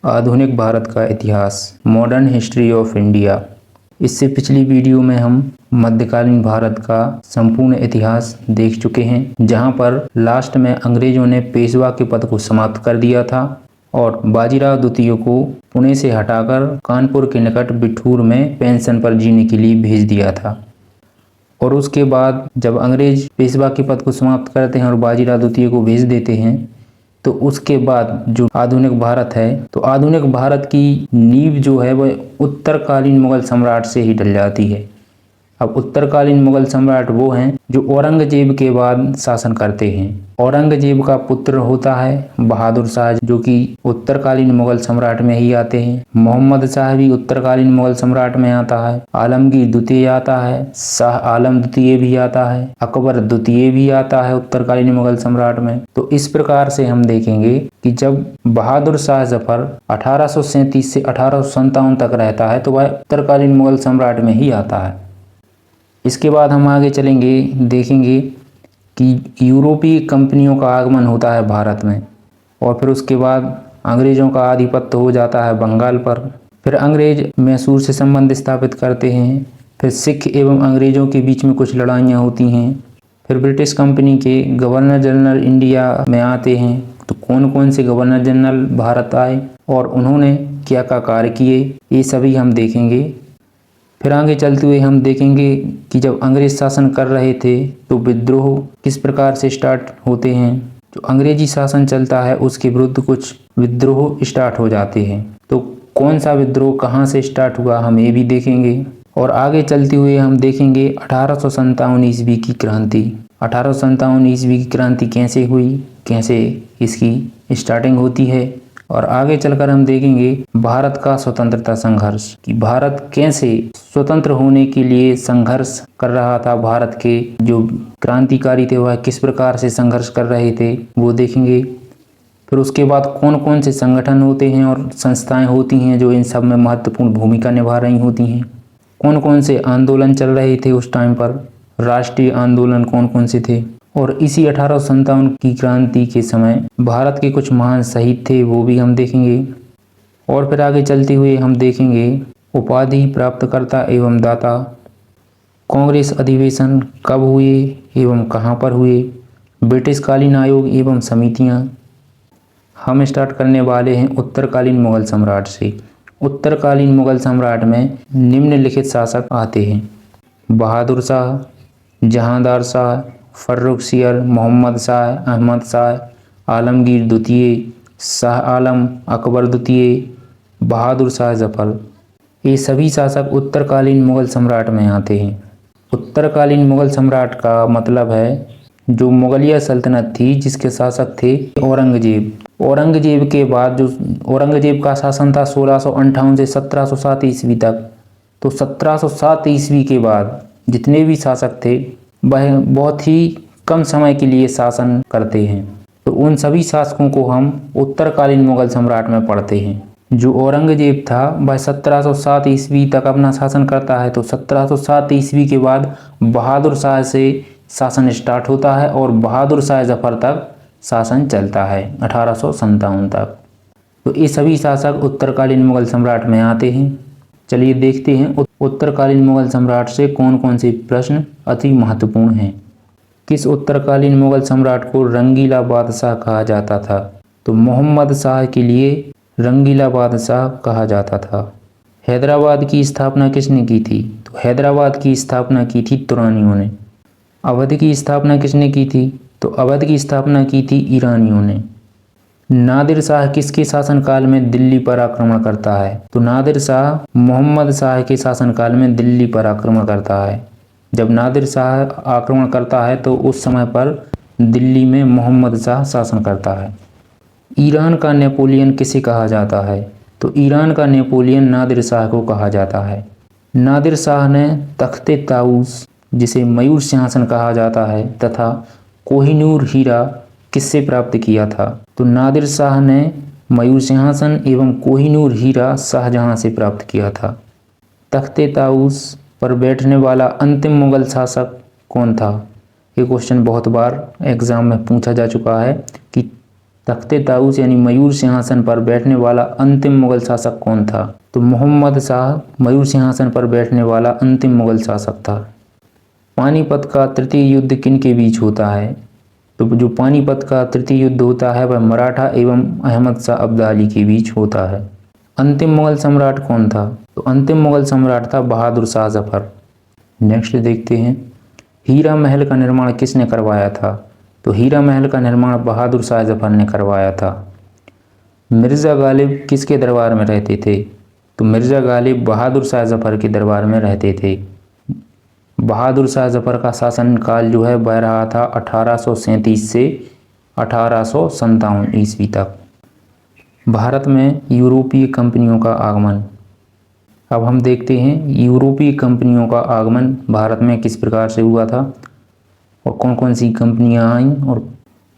आधुनिक भारत का इतिहास, मॉडर्न हिस्ट्री ऑफ इंडिया। इससे पिछली वीडियो में हम मध्यकालीन भारत का संपूर्ण इतिहास देख चुके हैं, जहां पर लास्ट में अंग्रेजों ने पेशवा के पद को समाप्त कर दिया था और बाजीराव द्वितीय को पुणे से हटाकर कानपुर के निकट बिठूर में पेंशन पर जीने के लिए भेज दिया था। और उसके बाद जब अंग्रेज पेशवा के पद को समाप्त करते हैं और बाजीराव द्वितीय को भेज देते हैं, तो उसके बाद जो आधुनिक भारत है, तो आधुनिक भारत की नींव जो है वह उत्तरकालीन मुगल सम्राट से ही डल जाती है। अब उत्तरकालीन मुगल सम्राट वो हैं जो औरंगजेब के बाद शासन करते हैं। औरंगजेब का पुत्र होता है बहादुर शाह, जो कि उत्तरकालीन मुगल सम्राट में ही आते हैं। मोहम्मद शाह भी उत्तरकालीन मुगल सम्राट में आता है। आलमगीर द्वितीय आता है, शाह आलम द्वितीय भी आता है, अकबर द्वितीय भी आता है उत्तरकालीन मुगल सम्राट में। तो इस प्रकार से हम देखेंगे कि जब बहादुर शाह जफर 1837 से 1857 तक रहता है, तो वह उत्तरकालीन मुगल सम्राट में ही आता है। इसके बाद हम आगे चलेंगे, देखेंगे कि यूरोपीय कंपनियों का आगमन होता है भारत में और फिर उसके बाद अंग्रेज़ों का आधिपत्य हो जाता है बंगाल पर। फिर अंग्रेज मैसूर से संबंध स्थापित करते हैं। फिर सिख एवं अंग्रेज़ों के बीच में कुछ लड़ाइयाँ होती हैं। फिर ब्रिटिश कंपनी के गवर्नर जनरल इंडिया में आते हैं। तो कौन कौन से गवर्नर जनरल भारत आए और उन्होंने क्या क्या कार्य किए, ये सभी हम देखेंगे। फिर आगे चलते हुए हम देखेंगे कि जब अंग्रेज शासन कर रहे थे तो विद्रोह किस प्रकार से स्टार्ट होते हैं। जो अंग्रेजी शासन चलता है उसके विरुद्ध कुछ विद्रोह स्टार्ट हो जाते हैं। तो कौन सा विद्रोह कहाँ से स्टार्ट हुआ, हम ये भी देखेंगे। और आगे चलते हुए हम देखेंगे 1857 ईस्वी की क्रांति। 1857 ईस्वी की क्रांति कैसे हुई, कैसे इसकी स्टार्टिंग होती है। और आगे चलकर हम देखेंगे भारत का स्वतंत्रता संघर्ष, कि भारत कैसे स्वतंत्र होने के लिए संघर्ष कर रहा था। भारत के जो क्रांतिकारी थे वह किस प्रकार से संघर्ष कर रहे थे, वो देखेंगे। फिर उसके बाद कौन कौन से संगठन होते हैं और संस्थाएं होती हैं जो इन सब में महत्वपूर्ण भूमिका निभा रही होती हैं। कौन कौन से आंदोलन चल रहे थे उस टाइम पर, राष्ट्रीय आंदोलन कौन कौन से थे। और इसी 1857 की क्रांति के समय भारत के कुछ महान शहीद थे, वो भी हम देखेंगे। और फिर आगे चलते हुए हम देखेंगे उपाधि प्राप्तकर्ता एवं दाता, कांग्रेस अधिवेशन कब हुए एवं कहाँ पर हुए, ब्रिटिश कालीन आयोग एवं समितियाँ। हम स्टार्ट करने वाले हैं उत्तरकालीन मुगल सम्राट से। उत्तरकालीन मुगल सम्राट में निम्नलिखित शासक आते हैं: बहादुर शाह, जहांदार शाह, फर्रुखसियर, मोहम्मद शाह, अहमद शाह, आलमगीर द्वितीय, शाह आलम, अकबर द्वितीय, बहादुर शाह जफर। ये सभी शासक उत्तरकालीन मुगल सम्राट में आते हैं। उत्तरकालीन मुगल सम्राट का मतलब है जो मुगलिया सल्तनत थी जिसके शासक थे औरंगजेब। औरंगजेब के बाद जो औरंगजेब का शासन था 1658 से 1707 ईस्वी तक। तो 1707 ईस्वी के बाद जितने भी शासक थे वह बहुत ही कम समय के लिए शासन करते हैं। तो उन सभी शासकों को हम उत्तरकालीन मुगल सम्राट में पढ़ते हैं। जो औरंगजेब था वह 1707 ईस्वी तक अपना शासन करता है। तो 1707 ईस्वी के बाद बहादुर शाह से शासन स्टार्ट होता है और बहादुर शाह जफर तक शासन चलता है 1857 तक। तो ये सभी शासक उत्तरकालीन मुगल सम्राट में आते हैं। चलिए देखते हैं उत्तरकालीन मुगल सम्राट से कौन कौन से प्रश्न अति महत्वपूर्ण हैं। किस उत्तरकालीन मुगल सम्राट को रंगीला बादशाह कहा जाता था? तो मोहम्मद शाह के लिए रंगीला बादशाह कहा जाता था। हैदराबाद की स्थापना किसने की थी? तो हैदराबाद की स्थापना की थी तुरानियों ने। अवध की स्थापना किसने की थी? तो अवध की स्थापना की थी ईरानियों ने। नादिर शाह किसके शासनकाल में दिल्ली पर आक्रमण करता है? तो नादिर शाह मोहम्मद शाह के शासनकाल में दिल्ली पर आक्रमण करता है। जब नादिर शाह आक्रमण करता है तो उस समय पर दिल्ली में मोहम्मद शाह शासन करता है। ईरान का नेपोलियन किसे कहा जाता है? तो ईरान का नेपोलियन नादिर शाह को कहा जाता है। नादिर शाह ने तख्ते ताऊस, जिसे मयूर सिंहासन कहा जाता है, तथा कोहिनूर हीरा किससे प्राप्त किया था? तो नादिर शाह ने मयूर सिंहासन एवं कोहिनूर हीरा शाहजहां से प्राप्त किया था। तख्ते ताऊस पर बैठने वाला अंतिम मुगल शासक कौन था? ये क्वेश्चन बहुत बार एग्जाम में पूछा जा चुका है कि तख्ते ताऊस यानी मयूर सिंहासन पर बैठने वाला अंतिम मुगल शासक कौन था? तो मोहम्मद शाह मयूर सिंहासन पर बैठने वाला अंतिम मुगल शासक था। पानीपत का तृतीय युद्ध किन के बीच होता है? तो जो पानीपत का तृतीय युद्ध होता है वह मराठा एवं अहमद शाह अब्दाली के बीच होता है। अंतिम मुगल सम्राट कौन था? तो अंतिम मुगल सम्राट था बहादुर शाह जफर। नेक्स्ट देखते हैं, हीरा महल का निर्माण किसने करवाया था? तो हीरा महल का निर्माण बहादुर शाह जफर ने करवाया था। मिर्ज़ा गालिब किसके दरबार में रहते थे? तो मिर्ज़ा गालिब बहादुर शाह जफर के दरबार में रहते थे। बहादुर शाह जफर का शासनकाल जो है वह रहा था 1837 से 1857 ईस्वी तक। भारत में यूरोपीय कंपनियों का आगमन। अब हम देखते हैं यूरोपीय कंपनियों का आगमन भारत में किस प्रकार से हुआ था और कौन कौन सी कंपनियां आईं, और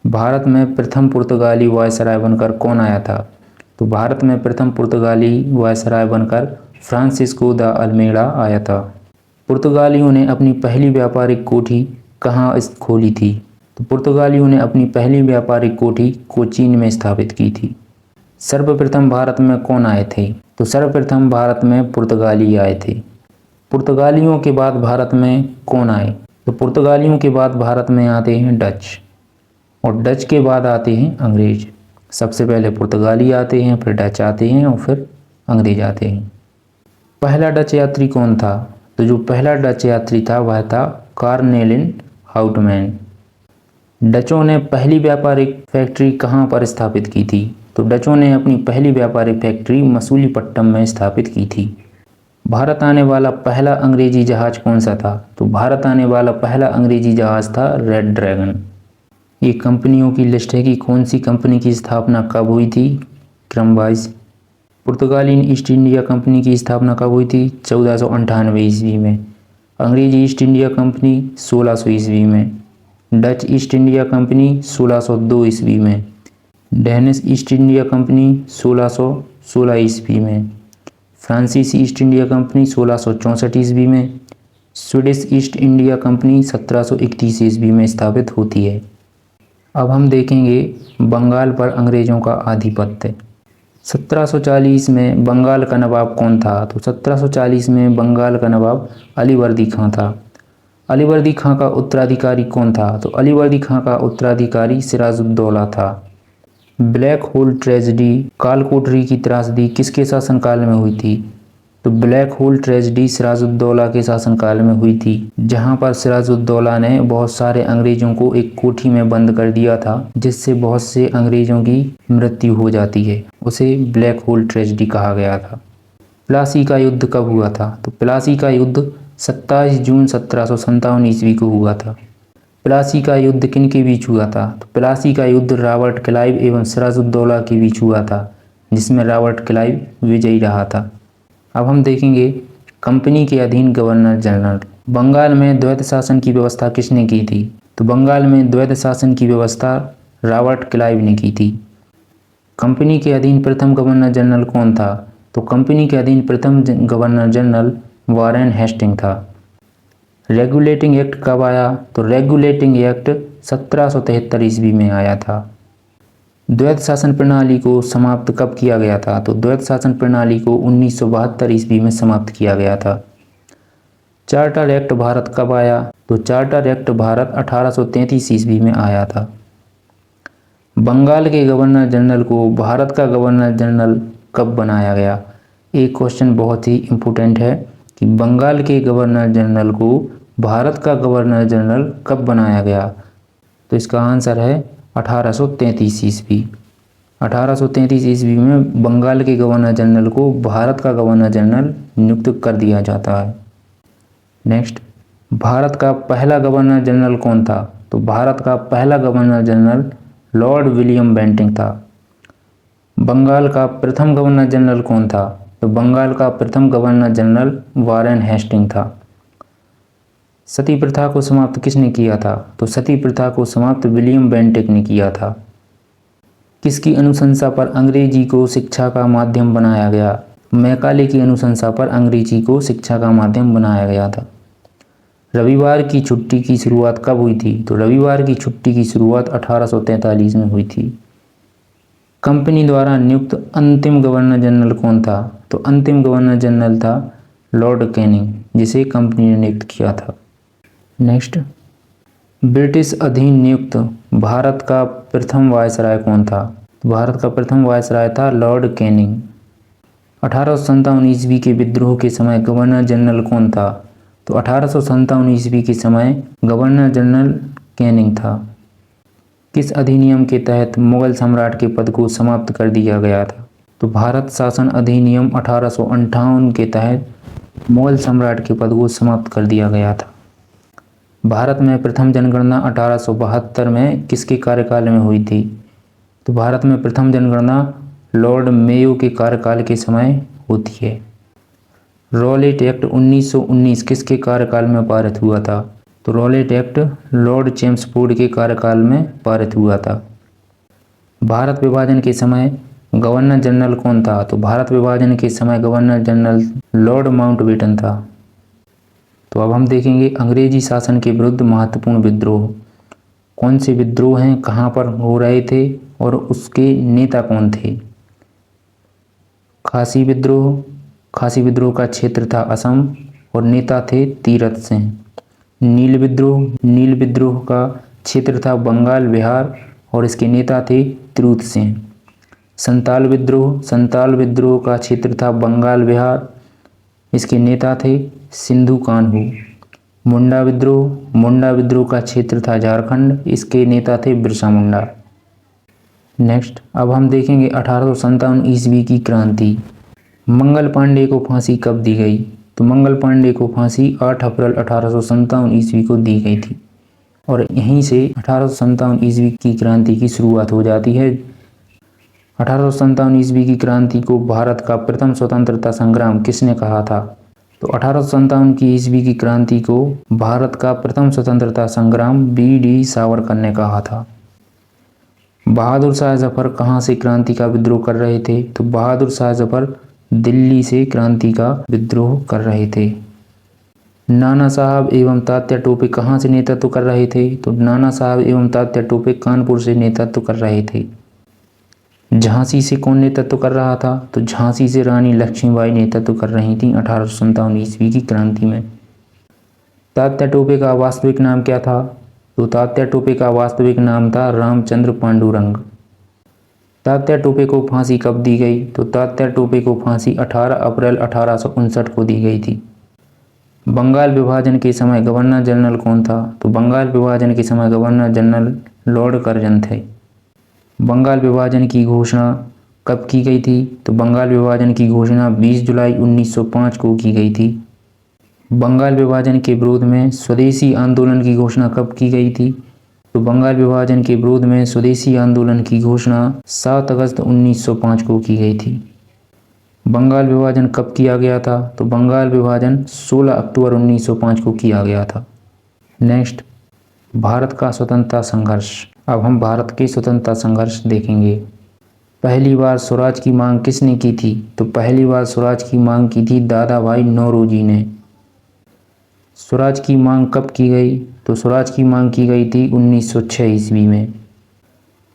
भारत में प्रथम पुर्तगाली वायसराय बनकर कौन आया था? तो भारत में प्रथम पुर्तगाली वायसराय बनकर फ्रांसिस्को द अल्मेडा आया था। पुर्तगालियों ने अपनी पहली व्यापारिक कोठी कहाँ खोली थी? तो पुर्तगालियों ने अपनी पहली व्यापारिक कोठी कोचीन में स्थापित की थी। सर्वप्रथम भारत में कौन आए थे? तो सर्वप्रथम भारत में पुर्तगाली आए थे। पुर्तगालियों के बाद भारत में कौन आए? तो पुर्तगालियों के बाद भारत में आते हैं डच, और डच के बाद आते हैं अंग्रेज। सबसे पहले पुर्तगाली आते हैं, फिर डच आते हैं और फिर अंग्रेज आते हैं। पहला डच यात्री कौन था? तो जो पहला डच यात्री था वह था कॉर्नेलिन हाउटमैन। डचों ने पहली व्यापारिक फैक्ट्री कहाँ पर स्थापित की थी? तो डचों ने अपनी पहली व्यापारिक फैक्ट्री मसूलीपट्टनम में स्थापित की थी। भारत आने वाला पहला अंग्रेजी जहाज कौन सा था? तो भारत आने वाला पहला अंग्रेजी जहाज था रेड ड्रैगन। ये कंपनियों की लिस्ट है कि कौन सी कंपनी की स्थापना कब हुई थी क्रमवाइज। पुर्तगाली ईस्ट इंडिया कंपनी की स्थापना कब हुई थी? 1498 ईस्वी में। अंग्रेजी ईस्ट इंडिया कंपनी 1600 ईस्वी में। डच ईस्ट इंडिया कंपनी 1602 ईस्वी में। डेनिश ईस्ट इंडिया कंपनी 1616 ईस्वी में। फ्रांसीसी ईस्ट इंडिया कंपनी 1664 ईस्वी में। स्वीडिश ईस्ट इंडिया कंपनी 1731 ईस्वी में स्थापित होती है। अब हम देखेंगे बंगाल पर अंग्रेजों का आधिपत्य। 1740 में बंगाल का नवाब कौन था? तो 1740 में बंगाल का नवाब अलीवर्दी खां था। अलीवर्दी खां का उत्तराधिकारी कौन था? तो अलीवर्दी खां का उत्तराधिकारी सिराजुद्दौला था। ब्लैक होल ट्रेजेडी कालकोठरी की त्रासदी किसके शासनकाल में हुई थी? तो ब्लैक होल ट्रेजेडी सिराजुद्दौला के शासनकाल में हुई थी, जहां पर सिराजुद्दौला ने बहुत सारे अंग्रेजों को एक कोठी में बंद कर दिया था, जिससे बहुत से अंग्रेजों की मृत्यु हो जाती है। उसे ब्लैक होल ट्रेजेडी कहा गया था। प्लासी का युद्ध कब हुआ था? तो प्लासी का युद्ध 27 जून 1757 ईस्वी को हुआ था। प्लासी का युद्ध किन के बीच हुआ था? तो प्लासी का युद्ध रॉबर्ट क्लाइव एवं सिराजुद्दौला के बीच हुआ था, जिसमें रॉबर्ट क्लाइव विजयी रहा था। अब हम देखेंगे कंपनी के अधीन गवर्नर जनरल। बंगाल में द्वैत शासन की व्यवस्था किसने की थी? तो बंगाल में द्वैत शासन की व्यवस्था रॉबर्ट क्लाइव ने की थी। कंपनी के अधीन प्रथम गवर्नर जनरल कौन था? तो कंपनी के अधीन प्रथम गवर्नर जनरल वारेन हेस्टिंग था। रेगुलेटिंग एक्ट कब आया? तो रेगुलेटिंग एक्ट 1773 ईस्वी में आया था। द्वैत शासन प्रणाली को समाप्त कब किया गया था? तो द्वैत शासन प्रणाली को 1972 ईस्वी में समाप्त किया गया था। चार्टर एक्ट भारत कब आया? तो चार्टर एक्ट भारत 1833 ईस्वी में आया था। बंगाल के गवर्नर जनरल को भारत का गवर्नर जनरल कब बनाया गया? एक क्वेश्चन बहुत ही इम्पोर्टेंट है कि बंगाल के गवर्नर जनरल को भारत का गवर्नर जनरल कब बनाया गया? तो इसका आंसर है 1833 ईस्वी। 1833 ईस्वी में बंगाल के गवर्नर जनरल को भारत का गवर्नर जनरल नियुक्त कर दिया जाता है। नेक्स्ट, भारत का पहला गवर्नर जनरल कौन था? तो भारत का पहला governor general Lord William Bentinck था। बंगाल का प्रथम गवर्नर जनरल कौन था? तो बंगाल का प्रथम गवर्नर जनरल वारेन हेस्टिंग था। सती प्रथा को समाप्त किसने किया था? तो सती प्रथा को समाप्त विलियम बेंटिक ने किया था। किसकी अनुशंसा पर अंग्रेजी को शिक्षा का माध्यम बनाया गया? मैकाले की अनुशंसा पर अंग्रेजी को शिक्षा का माध्यम बनाया गया था। रविवार की छुट्टी की शुरुआत कब हुई थी? तो रविवार की छुट्टी की शुरुआत 1843 में हुई थी। कंपनी द्वारा नियुक्त अंतिम गवर्नर जनरल कौन था? तो अंतिम गवर्नर जनरल था लॉर्ड कैनिंग, जिसे कंपनी ने नियुक्त किया था। नेक्स्ट, ब्रिटिश अधीन नियुक्त भारत का प्रथम वायसराय कौन था? तो भारत का प्रथम वायसराय था लॉर्ड कैनिंग। 1857 ईस्वी के विद्रोह के समय गवर्नर जनरल कौन था? तो 1857 ईस्वी के समय गवर्नर जनरल कैनिंग था। किस अधिनियम के तहत मुगल सम्राट के पद को समाप्त कर दिया गया था? तो भारत शासन अधिनियम 1858 के तहत मुगल सम्राट के पद को समाप्त कर दिया गया था। भारत में प्रथम जनगणना 1872 में किसके कार्यकाल में हुई थी? तो भारत में प्रथम जनगणना लॉर्ड मेयो के कार्यकाल के समय होती है। रॉलेट एक्ट 1919 किसके कार्यकाल में पारित हुआ था? तो रॉलेट एक्ट लॉर्ड चेम्सफोर्ड के कार्यकाल में पारित हुआ था। भारत विभाजन के समय गवर्नर जनरल कौन था? तो भारत विभाजन के समय गवर्नर जनरल लॉर्ड माउंटबेटन था। तो अब हम देखेंगे अंग्रेजी शासन के विरुद्ध महत्वपूर्ण विद्रोह। कौन से विद्रोह हैं, कहाँ पर हो रहे थे और उसके नेता कौन थे? खासी विद्रोह, खासी विद्रोह का क्षेत्र था असम और नेता थे तीरथ सिंह। नील विद्रोह, नील विद्रोह का क्षेत्र था बंगाल बिहार और इसके नेता थे तिरुथ सिंह। संताल विद्रोह, संताल विद्रोह का क्षेत्र था बंगाल बिहार, इसके नेता थे सिंधु कान्हू। मुंडा विद्रोह, मुंडा विद्रोह का क्षेत्र था झारखंड, इसके नेता थे बिरसा मुंडा। नेक्स्ट, अब हम देखेंगे 1857 ईस्वी की क्रांति। मंगल पांडे को फांसी कब दी गई? तो मंगल पांडे को फांसी 8 अप्रैल 1857 ईस्वी को दी गई थी और यहीं से 1857 ईस्वी की क्रांति की शुरुआत हो जाती है। 1857 ईस्वी की क्रांति को भारत का प्रथम स्वतंत्रता संग्राम किसने कहा था? तो 1857 की ईस्वी की क्रांति को भारत का प्रथम स्वतंत्रता संग्राम बी.डी. सावरकर ने कहा था। बहादुर शाह जफर कहाँ से क्रांति का विद्रोह कर रहे थे? तो बहादुर शाह जफर दिल्ली से क्रांति का विद्रोह कर रहे थे। नाना साहब एवं तात्या टोपे कहाँ से नेतृत्व कर रहे थे? तो नाना साहब एवं तात्या टोपे कानपुर से नेतृत्व कर रहे थे। झांसी से कौन नेतृत्व कर रहा था? तो झांसी से रानी लक्ष्मीबाई नेतृत्व कर रही थी 1857 ईस्वी की क्रांति में। तात्या टोपे का वास्तविक नाम क्या था? तो तात्या टोपे का वास्तविक नाम था रामचंद्र पांडुरंग। तात्या टोपे को फांसी कब दी गई? तो तात्या टोपे को फांसी 18 अप्रैल 1859 को दी गई थी। बंगाल विभाजन के समय गवर्नर जनरल कौन था? तो बंगाल विभाजन के समय गवर्नर जनरल लॉर्ड कर्जन थे। बंगाल विभाजन की घोषणा कब की गई थी? तो बंगाल विभाजन की घोषणा 20 जुलाई 1905 को की गई थी। बंगाल विभाजन के विरोध में स्वदेशी आंदोलन की घोषणा कब की गई थी? तो बंगाल विभाजन के विरोध में स्वदेशी आंदोलन की घोषणा 7 अगस्त 1905 को की गई थी। बंगाल विभाजन कब किया गया था? तो बंगाल विभाजन 16 अक्टूबर 1905 को किया गया था। नेक्स्ट, भारत का स्वतंत्रता संघर्ष। अब हम भारत के स्वतंत्रता संघर्ष देखेंगे। पहली बार स्वराज की मांग किसने की थी? तो पहली बार स्वराज की मांग की थी दादा भाई नौरोजी ने। स्वराज की मांग कब की गई? तो स्वराज की मांग की गई थी 1906 ईस्वी में।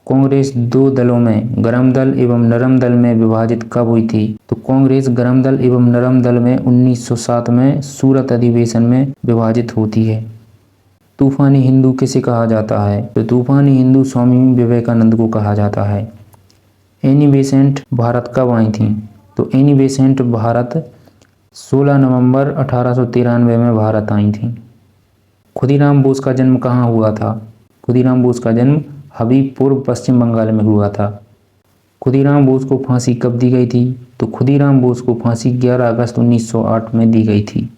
कांग्रेस दो दलों में गरम दल एवं नरम दल में विभाजित कब हुई थी? तो कांग्रेस गरम दल एवं नरम दल में 1907 में सूरत अधिवेशन में विभाजित होती है। तूफानी हिंदू किसे कहा जाता है? तो तूफानी हिंदू स्वामी विवेकानंद को कहा जाता है। एनी बेसेंट भारत कब आई थी? तो एनी बेसेंट भारत 16 नवंबर 1893 में भारत आई थी। खुदीराम बोस का जन्म कहाँ हुआ था? खुदीराम बोस का जन्म हबीबपुर पश्चिम बंगाल में हुआ था। खुदीराम बोस को फांसी कब दी गई थी? तो खुदीराम बोस को फांसी 11 अगस्त 1908 में दी गई थी।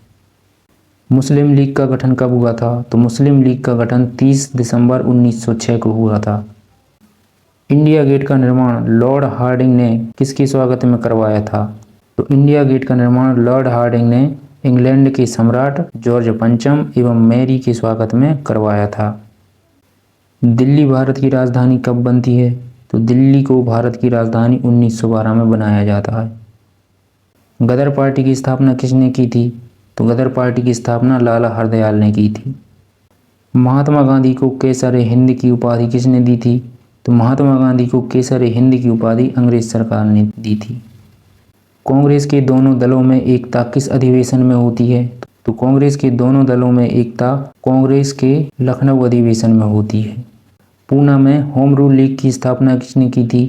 मुस्लिम लीग का गठन कब हुआ था? तो मुस्लिम लीग का गठन 30 दिसंबर 1906 को हुआ था। इंडिया गेट का निर्माण लॉर्ड हार्डिंग ने किसके स्वागत में करवाया था? तो इंडिया गेट का निर्माण लॉर्ड हार्डिंग ने इंग्लैंड के सम्राट जॉर्ज पंचम एवं मैरी के स्वागत में करवाया था। दिल्ली भारत की राजधानी कब बनती है? तो दिल्ली को भारत की राजधानी 1912 में बनाया जाता है। गदर पार्टी की स्थापना किसने की थी? तो गदर पार्टी की स्थापना लाला हरदयाल ने की थी। महात्मा गांधी को केसर हिंद की उपाधि किसने दी थी? तो महात्मा गांधी को केसर हिंद की उपाधि अंग्रेज सरकार ने दी थी। कांग्रेस के दोनों दलों में एकता किस अधिवेशन में होती है? तो कांग्रेस के दोनों दलों में एकता कांग्रेस के लखनऊ अधिवेशन में होती है। पूना में होम रूल लीग की स्थापना किसने की थी?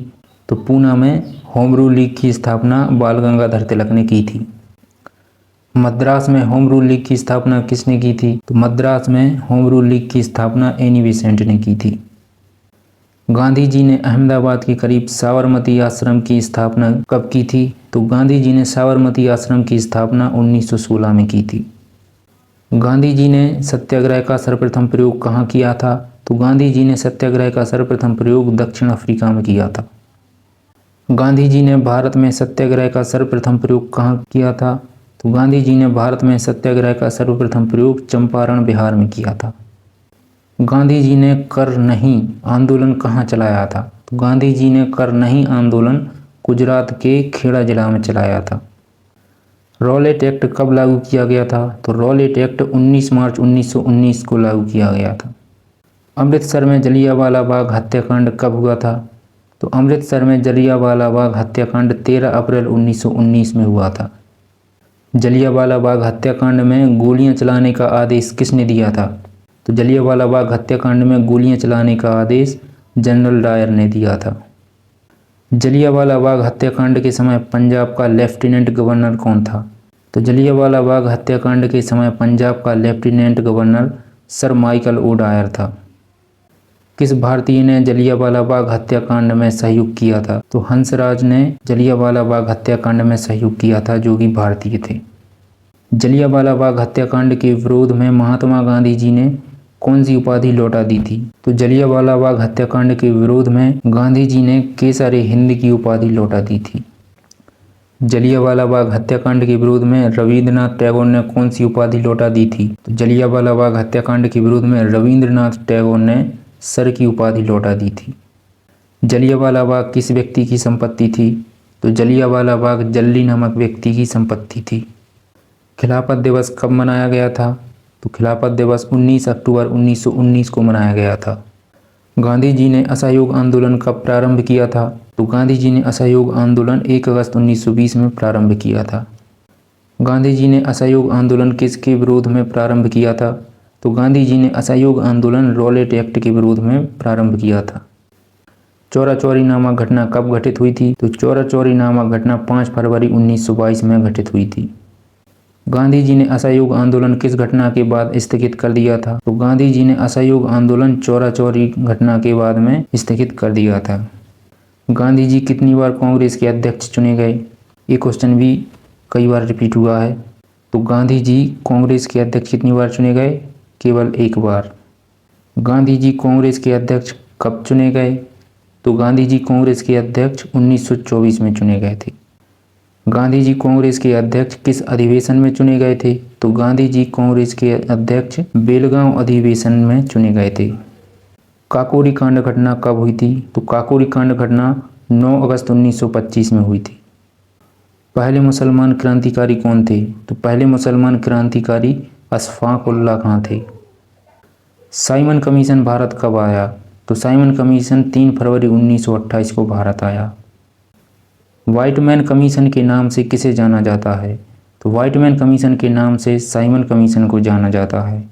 तो पूना में होम रूल लीग की स्थापना बाल गंगाधर तिलक ने की थी। मद्रास में होम रूल लीग की स्थापना किसने की थी? तो मद्रास में होम रूल लीग की स्थापना एनी बेसेंट ने की थी। गांधी जी ने अहमदाबाद के करीब साबरमती आश्रम की स्थापना कब की थी? तो गांधी जी ने साबरमती आश्रम की स्थापना 1916 में की थी। गांधी जी ने सत्याग्रह का सर्वप्रथम प्रयोग कहाँ किया था? तो गांधी जी ने सत्याग्रह का सर्वप्रथम प्रयोग दक्षिण अफ्रीका में किया था। गांधी जी ने भारत में सत्याग्रह का सर्वप्रथम प्रयोग कहाँ किया था? तो गांधी जी ने भारत में सत्याग्रह का सर्वप्रथम प्रयोग चंपारण बिहार में किया था। गांधी जी ने कर नहीं आंदोलन कहाँ चलाया था? तो गांधी जी ने कर नहीं आंदोलन गुजरात के खेड़ा जिला में चलाया था। रॉलेट एक्ट कब लागू किया गया था? तो रॉलेट एक्ट 19 मार्च 1919 को लागू किया गया था। अमृतसर में जलियांवाला बाग हत्याकांड कब हुआ था? तो अमृतसर में जलियांवाला बाग हत्याकांड 13 अप्रैल 1919 में हुआ था। जलियांवाला बाग हत्याकांड में गोलियां चलाने का आदेश किसने दिया था? तो जलियांवाला बाग हत्याकांड में गोलियां चलाने का आदेश जनरल डायर ने दिया था। जलियांवाला बाग हत्याकांड के समय पंजाब का लेफ्टिनेंट गवर्नर कौन था? तो जलियांवाला बाग हत्याकांड के समय पंजाब का lieutenant governor sir Michael O'Dwyer था। किस भारतीय ने जलियांवाला बाग हत्याकांड में सहयोग किया था? तो हंसराज ने जलियांवाला बाग हत्याकांड में सहयोग किया था, जो कि भारतीय थे। जलियांवाला बाग हत्याकांड के विरोध में महात्मा गांधी जी ने कौन सी उपाधि लौटा दी थी? तो जलियांवाला बाग हत्याकांड के विरोध में गांधी जी ने केसर हिंद की उपाधि लौटा दी थी। जलियांवाला बाग हत्याकांड के विरोध में रविंद्रनाथ टैगोर ने कौन सी उपाधि लौटा दी थी? तो जलियांवाला बाग हत्याकांड के विरोध में रविंद्रनाथ टैगोर ने सर की उपाधि लौटा दी थी। जलियांवाला बाग किस व्यक्ति की संपत्ति थी? तो जलियांवाला बाग जल्ली नामक व्यक्ति की संपत्ति थी। खिलाफत दिवस कब मनाया गया था? तो खिलाफत दिवस 19 अक्टूबर 1919 को मनाया गया था। गांधी जी ने असहयोग आंदोलन कब प्रारंभ किया था? तो गांधी जी ने असहयोग आंदोलन 1 अगस्त 1920 में प्रारंभ किया था। गांधी जी ने असहयोग आंदोलन किसके विरोध में प्रारंभ किया था? तो गांधी जी ने असहयोग आंदोलन रॉलेट एक्ट के विरोध में प्रारंभ किया था। चौरा चौरी नामक घटना कब घटित हुई थी? तो चौरा चौरी नामक घटना 5 फरवरी 1922 में घटित हुई थी। गांधी जी ने असहयोग आंदोलन किस घटना के बाद स्थगित कर दिया था? तो गांधी जी ने असहयोग आंदोलन चौरा चौरी घटना के बाद में स्थगित कर दिया था। गांधी जी कितनी बार कांग्रेस के अध्यक्ष चुने गए? ये क्वेश्चन भी कई बार रिपीट हुआ है। तो गांधी जी कांग्रेस के अध्यक्ष कितनी बार चुने गए? केवल 1 बार। गांधी जी कांग्रेस के अध्यक्ष कब चुने गए? तो गांधी जी कांग्रेस के अध्यक्ष 1924 में चुने गए थे। गांधी जी कांग्रेस के अध्यक्ष किस अधिवेशन में चुने गए थे? तो गांधी जी कांग्रेस के अध्यक्ष बेलगांव अधिवेशन में चुने गए थे। काकोरी कांड घटना कब हुई थी? तो काकोरी कांड घटना 9 अगस्त 1925 में हुई थी। पहले मुसलमान क्रांतिकारी कौन थे? तो पहले मुसलमान क्रांतिकारी अशफाक उल्लाह खां थे। साइमन कमीशन भारत कब आया? तो साइमन कमीशन 3 फरवरी 1928 को भारत आया। व्हाइटमैन कमीशन के नाम से किसे जाना जाता है? तो व्हाइटमैन कमीशन के नाम से साइमन कमीशन को जाना जाता है।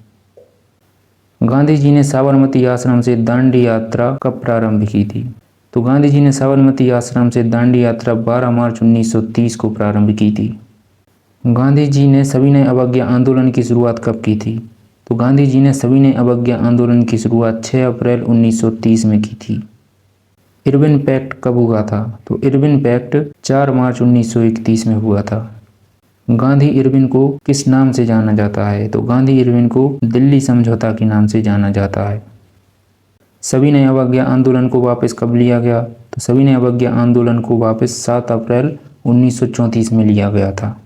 गांधी जी ने साबरमती आश्रम से दांडी यात्रा कब प्रारंभ की थी? तो गांधी जी ने साबरमती आश्रम से दांडी यात्रा 12 मार्च 1930 को प्रारंभ की थी। गांधी जी ने सविनय अवज्ञा आंदोलन की शुरुआत कब की थी? तो गांधी जी ने सविनय अवज्ञा आंदोलन की शुरुआत 6 अप्रैल 1930 में की थी। इरविन पैक्ट कब हुआ था? तो इरविन पैक्ट 4 मार्च 1931 में हुआ था। गांधी इरविन को किस नाम से जाना जाता है? तो गांधी इरविन को दिल्ली समझौता के नाम से जाना जाता है। सविनय अवज्ञा आंदोलन को वापस कब लिया गया? तो सविनय अवज्ञा आंदोलन को वापस 7 अप्रैल 1934 में लिया गया था।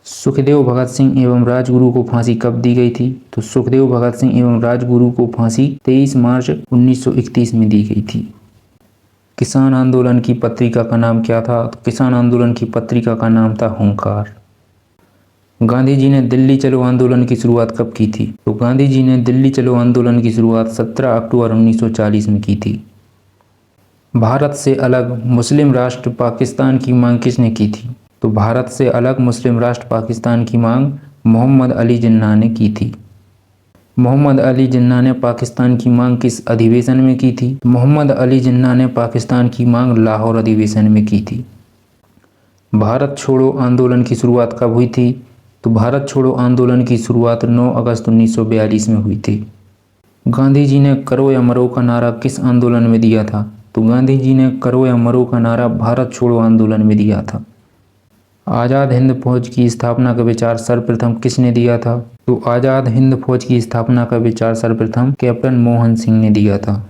सुखदेव भगत सिंह एवं राजगुरु को फांसी कब दी गई थी? तो सुखदेव भगत सिंह एवं राजगुरु को फांसी 23 मार्च 1931 में दी गई थी। किसान आंदोलन की पत्रिका का नाम क्या था? तो किसान आंदोलन की पत्रिका का नाम था हुंकार। गांधी जी ने दिल्ली चलो आंदोलन की शुरुआत कब की थी? तो गांधी जी ने दिल्ली चलो आंदोलन की शुरुआत 17 अक्टूबर 1940 में की थी। भारत से अलग मुस्लिम राष्ट्र पाकिस्तान की मांग किसने की थी? तो भारत से अलग मुस्लिम राष्ट्र पाकिस्तान की मांग मोहम्मद अली जिन्ना ने की थी। मोहम्मद अली जिन्ना ने पाकिस्तान की मांग किस अधिवेशन में की थी? मोहम्मद अली जिन्ना ने पाकिस्तान की मांग लाहौर अधिवेशन में की थी। भारत छोड़ो आंदोलन की शुरुआत कब हुई थी? तो भारत छोड़ो आंदोलन की शुरुआत 9 अगस्त 1942 में हुई थी। गांधी जी ने करो या मरो का नारा किस आंदोलन में दिया था? तो गांधी जी ने करो या मरो का नारा भारत छोड़ो आंदोलन में दिया था। आज़ाद हिंद फौज की स्थापना का विचार सर्वप्रथम किसने दिया था? तो आज़ाद हिंद फौज की स्थापना का विचार सर्वप्रथम कैप्टन मोहन सिंह ने दिया था।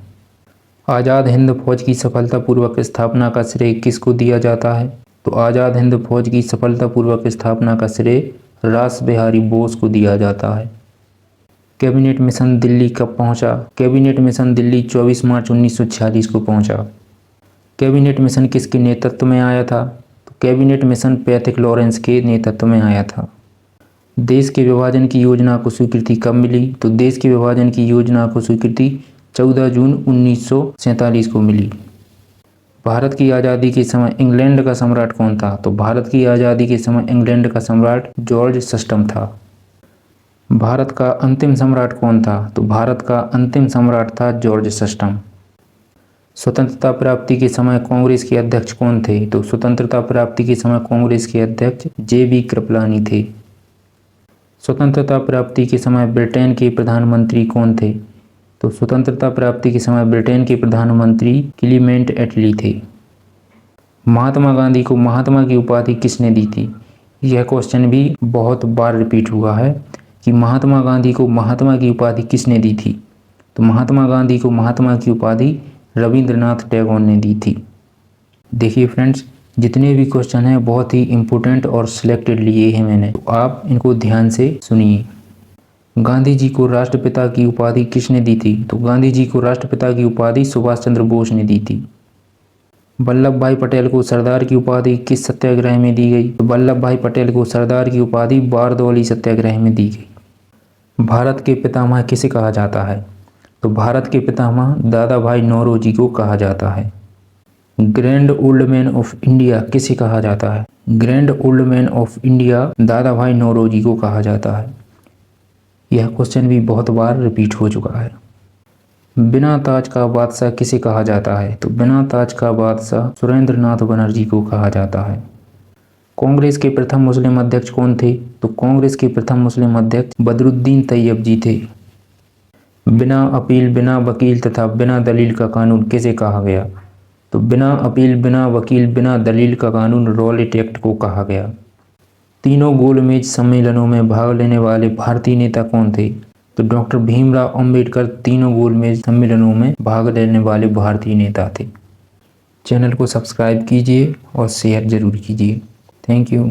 आज़ाद हिंद फौज की सफलतापूर्वक स्थापना का श्रेय किसको दिया जाता है? तो आज़ाद हिंद फौज की सफलतापूर्वक स्थापना का श्रेय रास बिहारी बोस को दिया जाता है। कैबिनेट मिशन दिल्ली कब पहुंचा? कैबिनेट मिशन दिल्ली 24 मार्च 1946 को पहुंचा। कैबिनेट मिशन किसके नेतृत्व में आया था? तो कैबिनेट मिशन पैथिक लॉरेंस के नेतृत्व में आया था। देश के विभाजन की योजना को स्वीकृति कब मिली? तो देश के विभाजन की योजना को स्वीकृति 14 जून 1947 को मिली। भारत की आज़ादी के समय इंग्लैंड का सम्राट कौन था? तो भारत की आज़ादी के समय इंग्लैंड का सम्राट जॉर्ज सस्टम था। भारत का अंतिम सम्राट कौन था? तो भारत का अंतिम सम्राट था जॉर्ज सस्टम। स्वतंत्रता प्राप्ति के समय कांग्रेस के अध्यक्ष कौन थे? तो स्वतंत्रता प्राप्ति के समय कांग्रेस के अध्यक्ष JB कृपलानी थे। स्वतंत्रता प्राप्ति के समय ब्रिटेन के प्रधानमंत्री कौन थे? तो स्वतंत्रता प्राप्ति के समय ब्रिटेन के प्रधानमंत्री क्लीमेंट एटली थे। महात्मा गांधी को महात्मा की उपाधि किसने दी थी? यह क्वेश्चन भी बहुत बार रिपीट हुआ है कि महात्मा गांधी को महात्मा की उपाधि किसने दी थी? तो महात्मा गांधी को महात्मा की उपाधि रविंद्रनाथ टैगोर ने दी थी। देखिए फ्रेंड्स, जितने भी क्वेश्चन हैं बहुत ही इम्पोर्टेंट और सिलेक्टेड लिए हैं मैंने, तो आप इनको ध्यान से सुनिए। गांधी जी को राष्ट्रपिता की उपाधि किसने दी थी? तो गांधी जी को राष्ट्रपिता की उपाधि सुभाष चंद्र बोस ने दी थी। वल्लभ भाई पटेल को सरदार की उपाधि किस सत्याग्रह में दी गई? तो वल्लभ भाई पटेल को सरदार की उपाधि बारदौली सत्याग्रह में दी गई। भारत के पितामह किसे कहा जाता है? तो भारत के पितामह दादा भाई नौरोजी को कहा जाता है। Grand old man of India किसे कहा जाता है? Grand old man of India दादा भाई नौरोजी को कहा जाता है। यह क्वेश्चन भी बहुत बार रिपीट हो चुका है। बिना ताज का बादशाह किसे कहा जाता है? तो बिना ताज का बादशाह सुरेंद्रनाथ बनर्जी को कहा जाता है। कांग्रेस के प्रथम मुस्लिम अध्यक्ष कौन थे? तो कांग्रेस के प्रथम मुस्लिम अध्यक्ष बदरुद्दीन तैयब जी थे। बिना अपील, बिना वकील तथा बिना दलील का कानून किसे कहा गया? तो बिना अपील, बिना वकील, बिना दलील का कानून रॉलेट एक्ट को कहा गया। तीनों गोलमेज सम्मेलनों में भाग लेने वाले भारतीय नेता कौन थे? तो डॉक्टर भीमराव अंबेडकर तीनों गोलमेज सम्मेलनों में भाग लेने वाले भारतीय नेता थे। चैनल को सब्सक्राइब कीजिए और शेयर जरूर कीजिए। Thank you.